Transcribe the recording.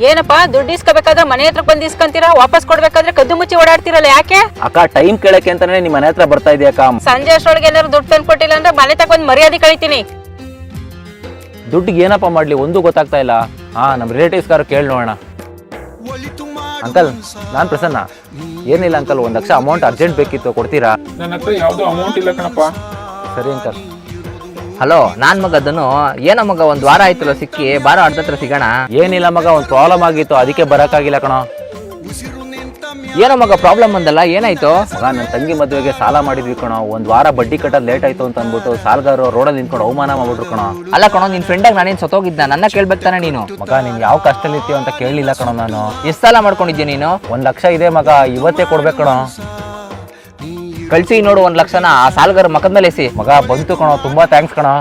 ಏನಪ್ಪಾ ದುಡ್ಡು ಇಸ್ಕೋಬೇಕಾದ್ರೆ ಮನೆ ಹತ್ರ ಬಂದು ಇಸ್ಕೊಂತೀರಾ, ವಾಪಸ್ ಕೊಡ್ಬೇಕಾದ್ರೆ ಕದ್ದು ಮುಚ್ಚಿ ಓಡಾಡ್ತಿರಲ್ಲ ಯಾಕೆ? ಅಕ್ಕ ಟೈಮ್ ಕೇಳಕ್ಕೆ ಅಂತಾನೆ ನಿಮ್ಮ ಮನೆ ಹತ್ರ ಬರ್ತಾ ಇದೆಯಕ್ಕ. ಸಂಜೆ ಅಷ್ಟೊಳಗೆ ಏನಾದ್ರು ದುಡ್ಡು ತಂದು ಕೊಟ್ಟಿಲ್ಲ ಅಂದ್ರೆ ಮನೆ ತಗೊಂಡ್ ಮರ್ಯಾದೆ ಕಳಿತೀನಿ. ದುಡ್ಡಿಗೆ ಏನಪ್ಪ ಮಾಡ್ಲಿ ಒಂದು ಗೊತ್ತಾಗ್ತಾ ಇಲ್ಲ. ನಮ್ಮ ರಿಲೇಟಿವ್ಸ್ಗಾರು ಕೇಳಿ ನೋಡೋಣ. ಅಂಕಲ್, ನಾನು ಪ್ರಸನ್ನ. ಏನಿಲ್ಲ ಅಂಕಲ್, 1 ಲಕ್ಷ ಅಮೌಂಟ್ ಅರ್ಜೆಂಟ್ ಬೇಕಿತ್ತು, ಕೊಡ್ತೀರಾ? ನನ್ನ ಹತ್ರ ಯಾವ್ದು ಅಮೌಂಟ್ ಇಲ್ಲ ಕಣಪ್ಪ. ಸರಿ ಅಂಕಲ್. ಹಲೋ, ನಾನ್ ಮಗ ಧನು. ಏನೋ ಮಗ 1 ವಾರ ಆಯ್ತಲ್ಲ ಸಿಕ್ಕಿ, ಬಾರೋ ಹತ್ರ ಸಿಗೋಣ. ಏನಿಲ್ಲ ಮಗ, ಒಂದು ಪ್ರಾಬ್ಲಮ್ ಆಗಿತ್ತು, ಅದಕ್ಕೆ ಬರೋಕ್ಕಾಗಿಲ್ಲ ಕಣೋ. ಏನೋ ಮಗ ಪ್ರಾಬ್ಲಮ್ ಅಂದಲ್ಲ, ಏನಾಯ್ತು? ಮಗ ನನ್ನ ತಂಗಿ ಮದುವೆಗೆ ಸಾಲ ಮಾಡಿದ್ವಿ ಕಣೋ. 1 ವಾರ ಬಡ್ಡಿ ಕಟ್ಟೋದು ಲೇಟ್ ಆಯ್ತು ಅಂತ ಅಂದ್ಬಿಟ್ಟು ಸಾಲಗಾರರು ರೋಡಲ್ಲಿ ನಿಂತ್ಕೊಂಡು ಅವಮಾನ ಮಾಡ್ಬಿಟ್ರು ಕಣೋ. ಅಲ್ಲ ಕಣೋ, ನಿನ್ ಫ್ರೆಂಡಾಗ ನಾನೇನ್ ಸತ್ತೋಗಿದ್ದ, ನನ್ನ ಕೇಳ್ಬೇಕು ತಾನೆ ನೀನು? ಮಗ ನೀನ್ ಯಾವ ಕಷ್ಟದಲ್ಲಿ ಇರ್ತೀವ ಅಂತ ಕೇಳಲಿಲ್ಲ ಕಣೋ ನಾನು. ಎಷ್ಟು ಸಾಲ ಮಾಡ್ಕೊಂಡಿದ್ಯಾ ನೀನು? 1 ಲಕ್ಷ ಇದೆ ಮಗ, ಇವತ್ತೇ ಕೊಡ್ಬೇಕು ಕಣೋ. ಕಳ್ಸಿ ನೋಡು 1 ಲಕ್ಷನ ಆ ಸಾಲಗಾರ ಮಕದ ಮೇಲೆ ಎಸಿ. ಮಗ ಬಂತು ಕಣೋ, ತುಂಬಾ ಥ್ಯಾಂಕ್ಸ್ ಕಣೋ.